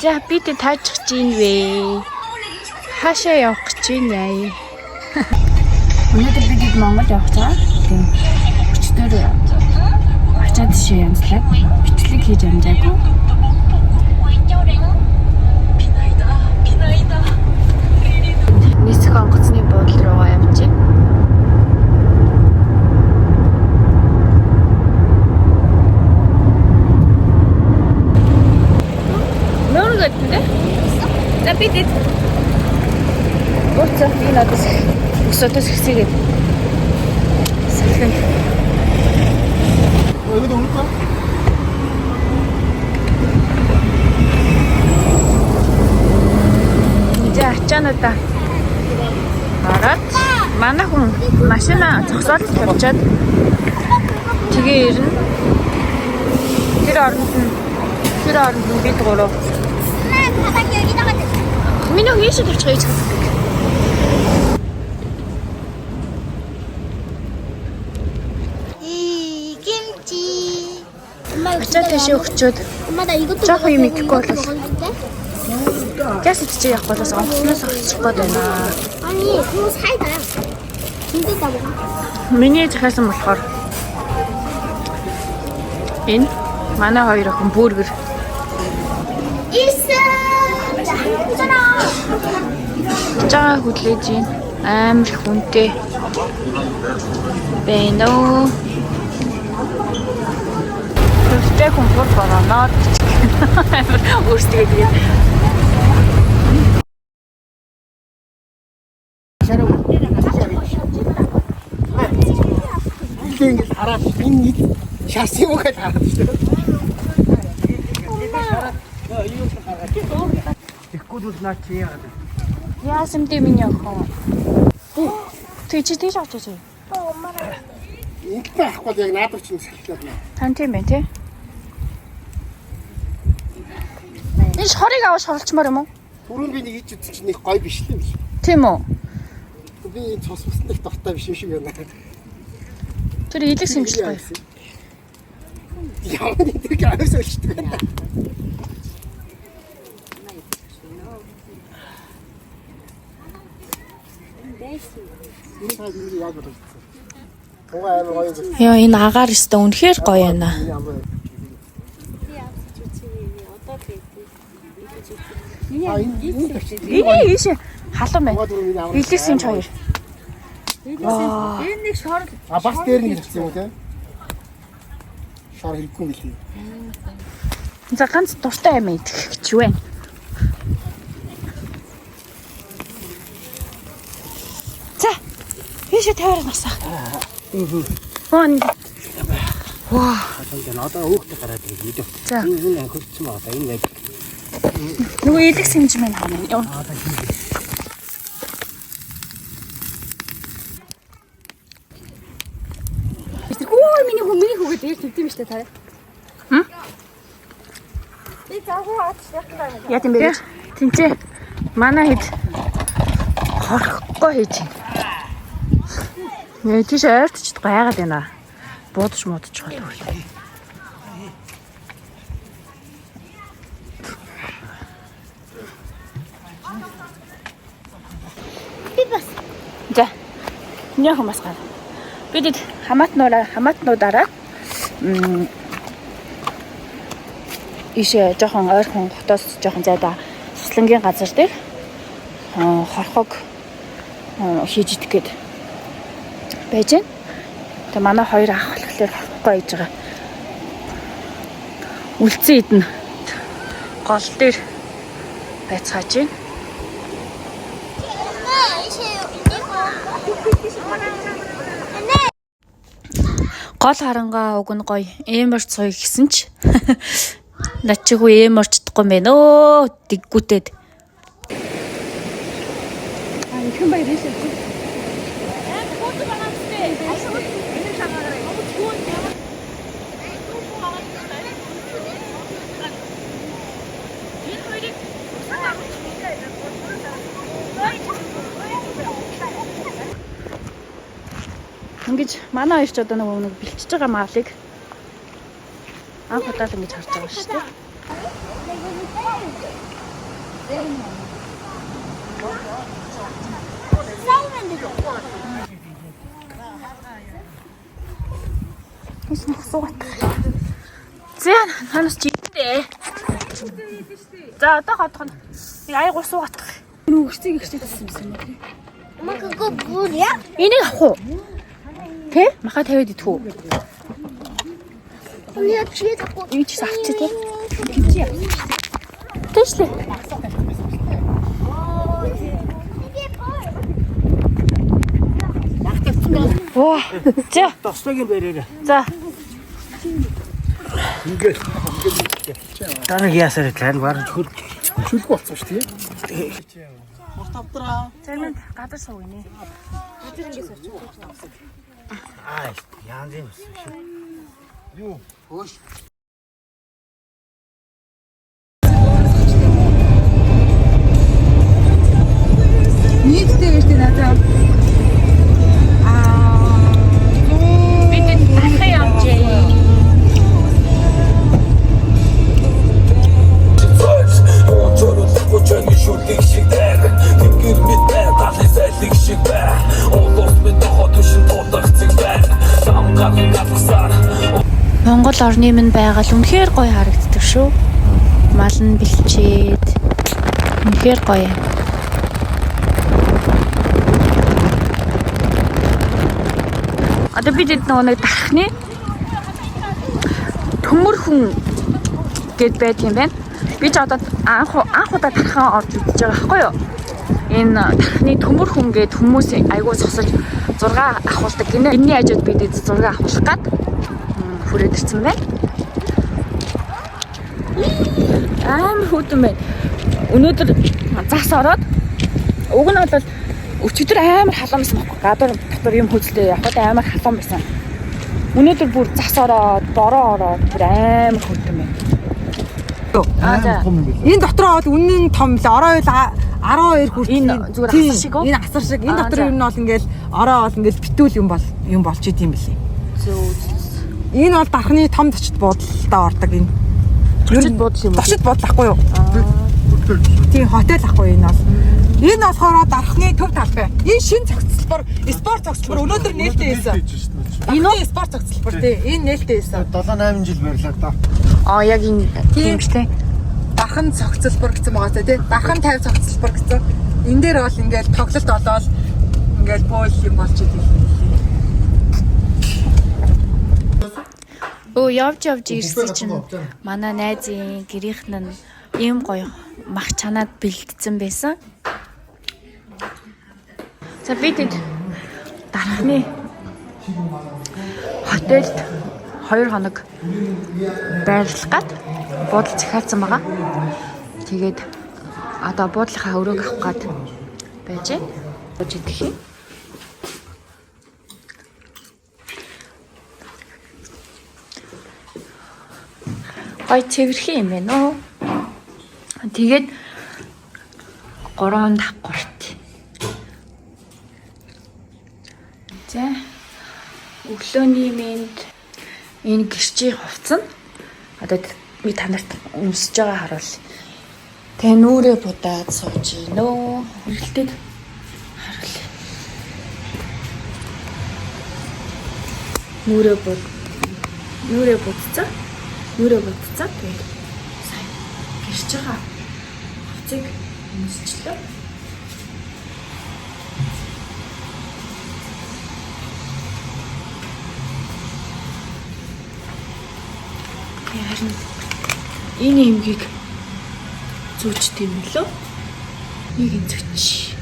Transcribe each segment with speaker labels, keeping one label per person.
Speaker 1: За бид таачих чинь вэ? Хаашаа явах гэж байна? Өнөөдөр бид Монгол явах цаа. Тийм. Өчтөр ачаад шээ янзлаад бичлэг хийж амжаагүй. Нисэх онгоцны буудлын руугаа явчих. За бид урцаа би надаас өсөдөөс хэсгээд салхин.
Speaker 2: 여기도 올까?
Speaker 1: 이제 ачаануудаа ороод манай хүн машина зогсоол тавьчаад тэгээ ирнэ. Тэр оронд нь бид гурав. Миний хийшээ тавьчих гэж хэлсэн.
Speaker 3: 김치.
Speaker 1: Ачаа тэшээ өгчөөд
Speaker 3: 엄마 나 이것도
Speaker 1: жоохон юм идэхгүй бол
Speaker 3: 먹었는데?
Speaker 1: газ идчих явах болоос онгоцноос олчих гээд байна.
Speaker 3: 아니 그거 사이다야. 김치다 먹어.
Speaker 1: Миний захиасан болохоор энэ манай хоёр охин бургер
Speaker 3: 있어. 자, 한국잖아.
Speaker 1: жаа хөдлөөж байна. Амар их үнэтэй. Бэнэ. Тэвчээ комфорт бананаад өөрсдөө тэгээд
Speaker 2: 이게 알아. 이 샤시모가 알아.
Speaker 1: яасан тийм миний охин. Тэг чи тийш очиж.
Speaker 2: 이거 갖고 내가 나도 지금 살렸나.
Speaker 1: Тань тийм байх тий. Энэ шорыг аваад шорлчмаар юм уу?
Speaker 2: Түрүүн би нэг ич чинь их гой биш л юм шиг.
Speaker 1: Тийм үү?
Speaker 2: Би цус мөснөх дуртай биш юм шиг байна.
Speaker 1: Тэр илэг сэмжлэг гоё.
Speaker 2: Яа нэг тэр гайс өчтөг байна.
Speaker 1: Яа энэ агаар өстө үнэхээр гоё байна. Эний ийш халуун байна. Илэг сэмж хоёр. Энэ нэг шор.
Speaker 2: А бас дээр нэг хэлсэн юм тий. Шор хэлэхгүй юм лээ.
Speaker 1: За ганц дуртай юм идэх гэж байна. За. Ийш тавиар насаа. Вон. Ваа.
Speaker 2: 근데 나도 өгдө гараад ирээ.
Speaker 1: За.
Speaker 2: Энэ хөлцсөн байна. Энэ яг
Speaker 1: Нөгөө илэг сэмж мэн хаа.
Speaker 3: 오, миний хүүгээ дээр төвтэй биш та. Би заагаа атчихлаа.
Speaker 1: Яа тийм бэ? Тинчээ. Манай хэд хорхгүй хийж байна. Тийш ойртчихэд гайгаад байна. Буудаж болов.
Speaker 3: Би бас.
Speaker 1: За. Няах юм басгаа. Бид хамаатнуудаараа ишээ жоохон ойрхон хотоос жоохон зайда суслангийн газар дээр хорхог хийж идэх гээд байж байна. Тэгээ манай хоёр ах болохоор хорхгүй хийж байгаа. Үлдсэн идэн гол дээр байцгааж байна. Гол харангаа уг нь гоё эмэр цой гэсэн ч Начигүй эм орчдохгүй мэн өө диггүүтэд.
Speaker 3: Ихэн баяр ийшээ.
Speaker 1: Ингэж манай хоёр ч одоо нэг бэлтжиж байгаа маалыг анх удаа л ингэж харж байгаа шүү дээ. Хэс нөхсөг. Зэн ханаас чигтээ. За одоо хатах. Нэг аяг ус суугатах.
Speaker 3: Нүгчийг ихтэй тассан юм байна.
Speaker 4: Макако бүрья.
Speaker 1: Энийг авах уу? Тэ? Маха тавиад идэх үү?
Speaker 4: Я чьи такой?
Speaker 1: Юу ч авчи тэ. Кичи. Тэшлээ. Оо. За.
Speaker 5: Тослог юм бэрээрээ.
Speaker 1: За.
Speaker 5: Ингээд. Дараа яасаар тань барж хөр.
Speaker 2: Шүлэг болсон шүү дээ.
Speaker 1: Зарим нь гадар сууг гинэ.
Speaker 5: Аа, яан юм шүү. Юу? Хөөш.
Speaker 3: Нийтдээ гэж тийм надад.
Speaker 1: Бид ахаа явжээ. Монгол орны минь байгаль үнэхээр гоё харагддаг шүү. Мал нь бэлчээд үнэхээр гоё. Одоо бид нэг дархны төмөр хүн гэд байт юм байна. Би ч одоо анх удаа дархан орж үзэж байгаа байхгүй юу? Энэ дархны төмөр хүн гэд хүмүүс айгуу сосож 6 ахуулдаг гинэ. Энэний хажууд бид 6 ахуулах гад хүрээд ирсэн байна. Амар хөтөн байна. Өнөөдөр зас ороод уг нь бол өчигдөр амар халуун байсан байхгүй. Гадар дотор юм хөзлөө явахад амар халуун байсан. Өнөөдөр бүр зас ороод, бороо ороод бүр амар хөтөн байна.
Speaker 6: Энэ дотроо бол үнэн том л ороо 12 хүртэл
Speaker 1: Энэ зүгээр асар шиг үү?
Speaker 6: Энэ асар шиг. Энэ дотор юм бол ингээл ороо бол ингээл битүүл юм болж идэм билий. Энэ бол дархны том зочд буудалдаа ордог энэ.
Speaker 1: Зочд буудал юм уу?
Speaker 6: Зочд буудал ахгүй юу? Тийм хотел ахгүй энэ бол. Энэ болохоор дархны төв талбай. Энэ шин цогцлбор, спорт цогцлбор өнөөдөр нээлттэй байсан. Энэ нь спорт цогцлбор тий. Энэ нээлттэй байсан.
Speaker 2: 7-8 жил барилаа да.
Speaker 1: Яг энэ тийм шүү дээ.
Speaker 6: Дархан цогцлбор гэсэн байгаа тий. Дархан 50 цогцлбор гэсэн. Энэ дээр бол ингээл тоглолт болоод ингээл боол юм болж идэв.
Speaker 1: Өө явж ирсэн чинь манай найзын гэрийнх нь ийм гоё мах чанаад бэлдсэн байсан. За бид дархны хотелд 2 хоног байрлах гад буудал захиалсан байгаа. Тэгээд одоо буудлынхаа өрөөг авах гад байж идэх юм. Гой цэвэрхэн юм байна уу? Тэгээд 3 давхурт. За өглөөний мэнд энэ гэрчийн хувцас нь одоо би танарт өмсөж байгаа харуул. Тэ нүрээ будаад сууж гинөө. Үргэлтэд харуул. Нүрээ будцаа. Тэгээд сайн гэрч байгаа хувцыг өмсчлээ. Харин энэ эмгийг зүүчт юм лөө. Нэг юм зүүч.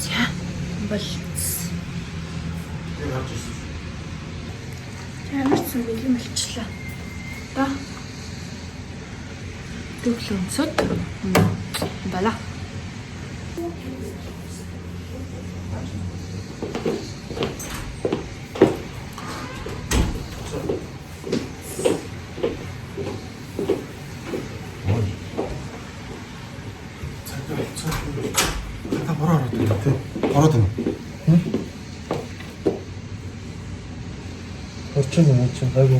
Speaker 1: За, бол. Ямар Угаасаа бэлэн болчихлоо. Одоо төглөө өмсөд байна.
Speaker 7: Ороод байна. Орчин гайгүй.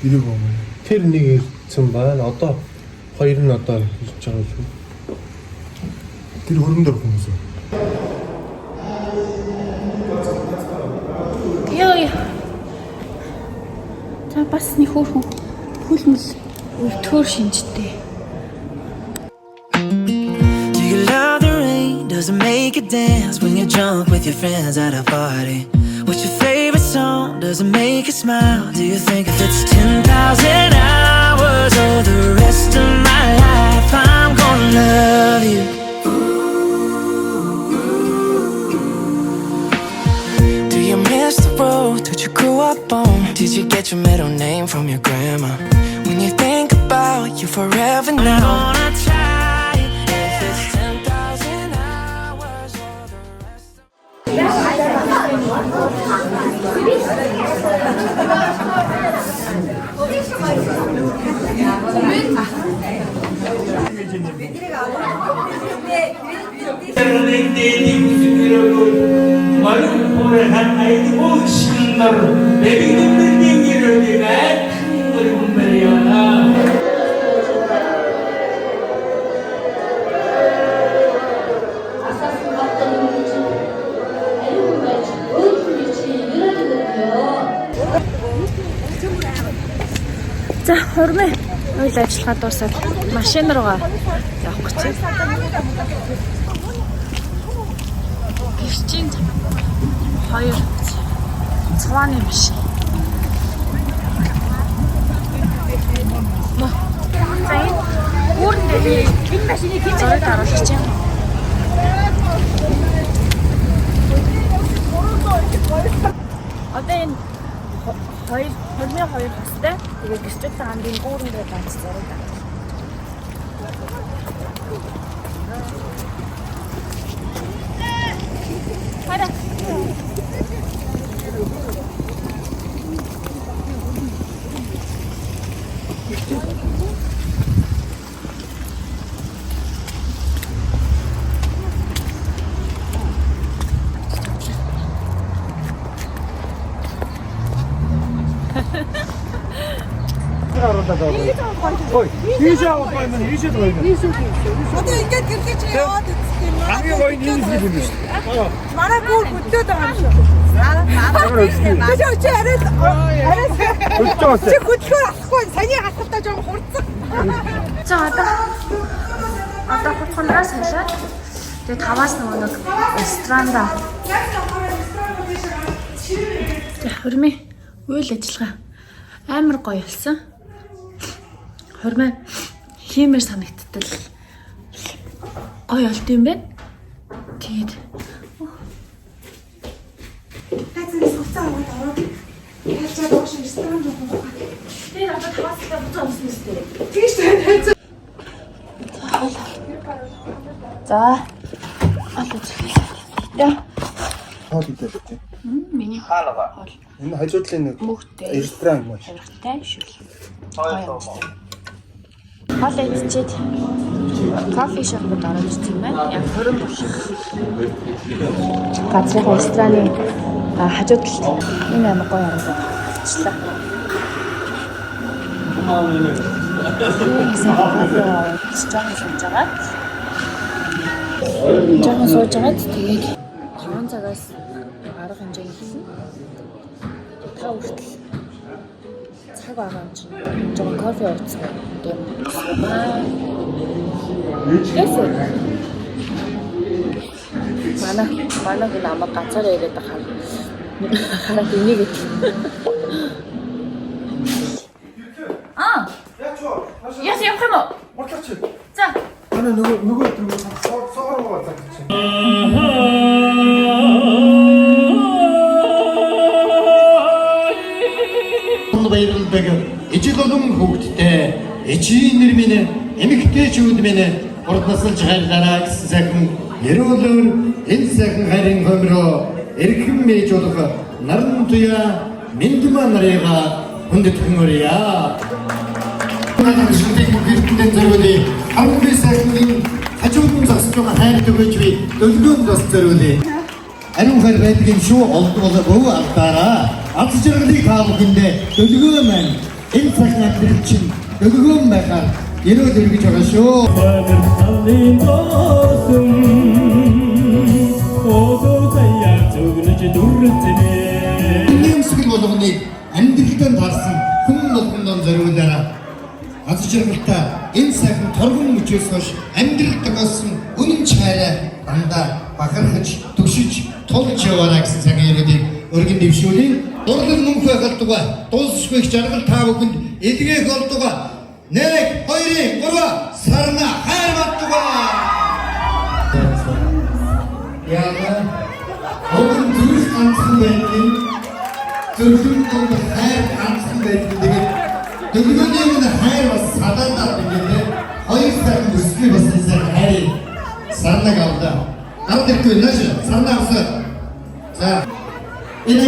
Speaker 7: Ирэг юм. Тэр нэг ирсэн байна. Одоо хоёр нь одоо хэлж байгаа шүү. Тэр хөргөн дээр хүмүүс.
Speaker 1: Яа. Та бас нэг хөөрхөн хүлмэл өвтгөр шинжтэй.
Speaker 8: Does it make you dance when you're drunk with your friends at a party? What's your favorite song? Does it make you smile? Do you think if it's 10,000 hours or the rest of my life, I'm gonna love you? Do you miss the road that you grew up on? Did you get your middle name from your grandma? When you think about you forever now, I'm gonna try if it's 10,000 hours or the rest of
Speaker 1: За хурмын үйл ажиллагаа дуусаад машин руугаа явах гэж байна. Гэрчийн хоёр цавааны машин. За энэ үүрэн дээр энэ машиныг хийж оруулах чинь. Одоо энэ хурмын хоёр хостой. Тэгээд гэрчтэй хамдын үүрэн дээр ганц зураг авах. Хара.
Speaker 7: Ой, ийшээ авах юм байна. Ийшээ гоё.
Speaker 6: Одоо ингээд гэрхий чи яваад үзэх юм аа.
Speaker 7: Хамгийн гоё нь энэ зүйл юм шүү дээ.
Speaker 6: Манай бүр хөдлөөд байгаа юм шүү. Чи арай чи хөдлөхөр авахгүй саний хаталтаа жоо хурцсан.
Speaker 1: За одоо хутгандраас халиад тэгээд таваас нөгөө нэг ресторанда хурмын үйл ажиллагаа амар гоё болсон. Хурмаа хиймээр санагдтал гоё олд юм байна. Тэгээд
Speaker 6: тацаас уцаа аваад ороод яачаа доош ресторан руу гоо.
Speaker 1: тэр одоо таваас буцаа өмсөн мэт.
Speaker 6: Тийш тайцаа.
Speaker 1: За. Одоо зөвхөн. Яа.
Speaker 2: Хоол идэх үү?
Speaker 1: Миний хоол.
Speaker 2: Энэ хажуудлын нэг
Speaker 1: Мөхтэй.
Speaker 2: ресторан юм шиг.
Speaker 1: Тавтай шүү. Хоол идчихэд кофе шопод ороод ирсэн байна. Яг хөрөн биш. Газрын рестораны хажууд талд энэ амар гоё харагдаад байна. Жаахан сууж агаад тэгээд 5 цагаас арга хэмжээ хийсэн. Та хүртэл цаг байгаа юм чинь. Жаахан кофе ууцсан. Манай хүн амаг ганцаар яриад байгаа. Хараад энийг ит. Яс явах юм уу?
Speaker 2: Бодлооч.
Speaker 1: За.
Speaker 2: Манай нөгөө согроо цаа гэж.
Speaker 9: орон баярлалдаг ижил олон хүүхдтэй эчийн нэр минь эмэгтэйчүүд минь урднасалж хайрлаарай гэсэн сайхан ерөөлөөр энэ сайхан хайрын хомроо эрхэм мэж болох наран туя мэндмаа нарыга хүндэтгэн өрья. Шүтэг гэртэн зэрүүлээ хамгийн сайхны хажуудын засч байгаа хайр төгөөж би дөлгөөнд бас зэрүүлээ. Ариун хайр байдгийн шүү олдвол бөө алдаараа аз жаргалыг таамагтээ дөлгөө маань энэ сайхан амьдрал чинь дөлгөө байхаар ерөөл өргөж байгаа шүү. Нэмсгэл болгоны амьдралдаа таарсан хүн болгондоо зориулаараа аз жаргалтай энэ сайхан торгон мөчөөс хойш амьдралд болсон үнэн чараа дандаа бахархаж түшиж тулж яваарай гэсэн цагийн иргэдийг өргөн дэвшүүлэн дурлал мөнх байхалтугай дуусшгүй жаргал та бүхэнд эдгээх болдугай 1 2 3 сарна хайр баттугай яа огон зүрх ганцхан байдгийг зүрхэн донд хайр ганцхан байдгийг тэгээд дөлгөөний өмнө хайр бас садаадаад ингээд хоёр сайхан өсгөө бас энэ хайр сарнаг авдаа ард ирэхгүй нааш сарнаа авсаа за энэ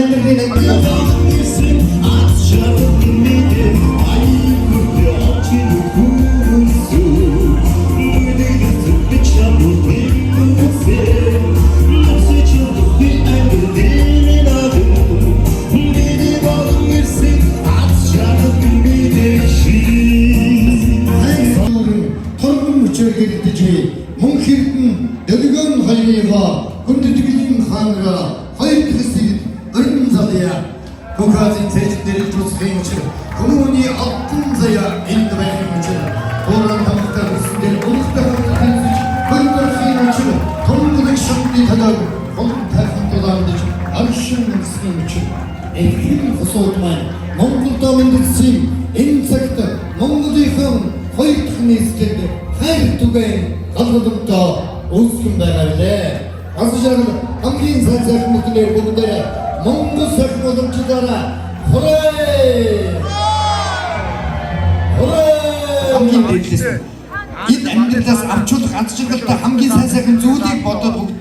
Speaker 9: мөн хэрдэн дөлгөөн хоёрыгаа хүндэтгэлийн хаангаа хоёр төсөйд өргөн залъя Коказин цэждэрэл тусхийн учир хүмүүний алтан заяа энд байх учир тууран тамхтар үсдэр улхтар хэмжиж хөргөхийн учир томдгийн шамны талаар холбон тайхан тулаандж аршин үсгийн учир эхлэн хосууд маань Монголдо мэндэлсэн энэ цагт Монголынхан хоёр дахь нийслэлд хайр түгээн галгадамтаа үүсгэн байгаа лээ. Аз жаргал хамгийн сайн сайхан мөтнөр бүгдээ Монгол сайхан боломжлоороо хүрээ. Хамгийн дэглэс. Энэ амьдралаас авчулах аз жаргалтай хамгийн сайн сайхан зүйлийг бодоод бүгд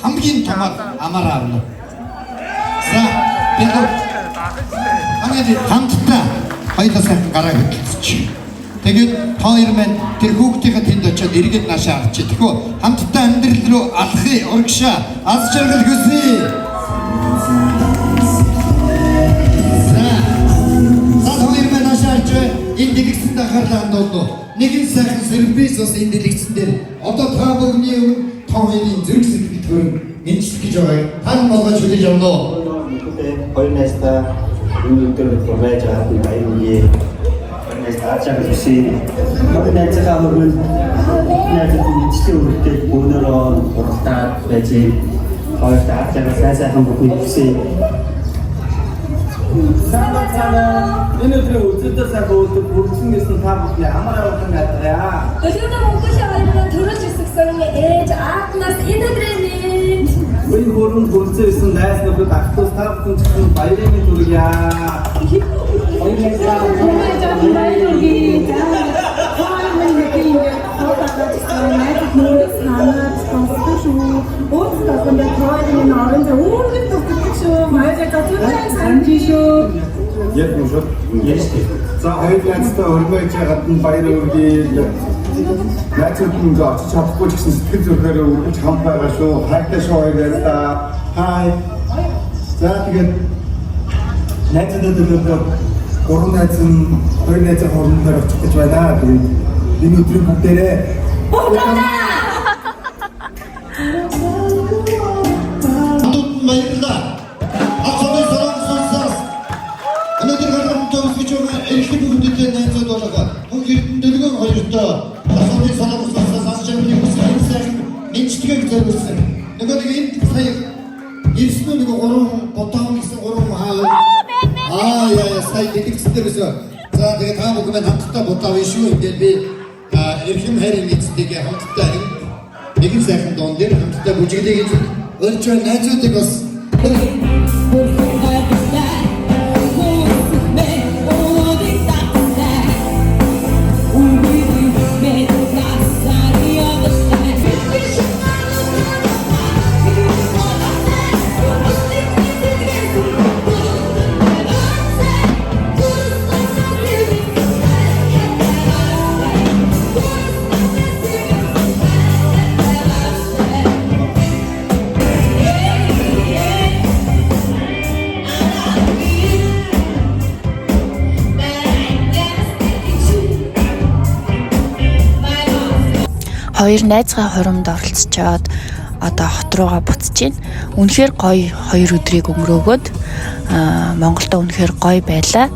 Speaker 9: хамгийн томор амаараа авна. За бид хамтдаа хоёулаа сайхан гараа хөтлөж. Тэгээд хоёр маань тэр хүүхдийнхээ тэнд очиод эргээд наашаа авчи. Тэгэхүү хамтдаа амьдрал руу алхахыг урагшаа аз жаргал хүсье. За хоёр маань наашаа авчи энэ дэлгэцэн дахарлаа хандуулно. Нэгэн сайхан сервис бас энэ дэлгэцэн дээр одоо та бүгний өмнө тооны зэрэг сэтгэл төрөн мэдчих гэж байгаа. Хан болгож хүлээж авна уу?
Speaker 5: Хоёр найстаа өнөөдөр байж байгаа баярын Ачааг үсээ. Мөн найзгаа хөрвөл найзад мэдчилээ үргэлтэй өнөөрөө уралдаад байж хоёрт ачааг сайхан бүхэн үсээ. Энэ өдрөө өдөртөө сайхан өдөр бүрдсэн гэсэн та бүхний амараа ухан гадаа.
Speaker 3: Өглөөний Монголын хоёрын төрөж өсгсөн ээж аатнаас энэ өдрийн
Speaker 5: энэ хөрөнд бүрдсэн найз нөхөд ахтус та бүхэн чинь баярын төргийа. Яг мөн за хоёр найзтай өргөж гадна баяр үргээ найзууд нь очиж чадахгүй ч гэсэн сэтгэл зүрхээр өргөж хамт байгаа шүү. Хайртай шүү хоёр найзтай. Хай. За тэгээд найзуудад өнөөдөр гурван найз нь хоёр найзын хоорондоо очих гэж байна. Тэгээд энэ өдрийн бүгдээрээ
Speaker 9: баярлалаа. Ахмад саламсаас өнөөдөр хамтдаа үсгэж байгаа эрхэм хүндэтэй найзууд болоо. Мөн хэрдэн дөлгөөн хоёртой ахмад саламсаас аз жаргалыг хүссэн сайхан мэдчилгээг зориулсан. Нөгөө нэг энд сая ирсэн нэг гурван ботон гэсэн гурван яа сая дэлгэцтэй байсан. За тэгээд та бүхэн хамтдаа ботоо шүү. Ингээд би эрхэм хайрын эцэдгээ хамтдаа нэгэн сайхан доон дээр хамтдаа бүжиглэе гэж өрчөө найзуудыг бас
Speaker 1: хоёр найзгаа хуримд оролцоод одоо хот руугаа буцаж байна. Үнэхээр гоё 2 өдрийг өнгөрөөгөөд Монголдо үнэхээр гоё байлаа.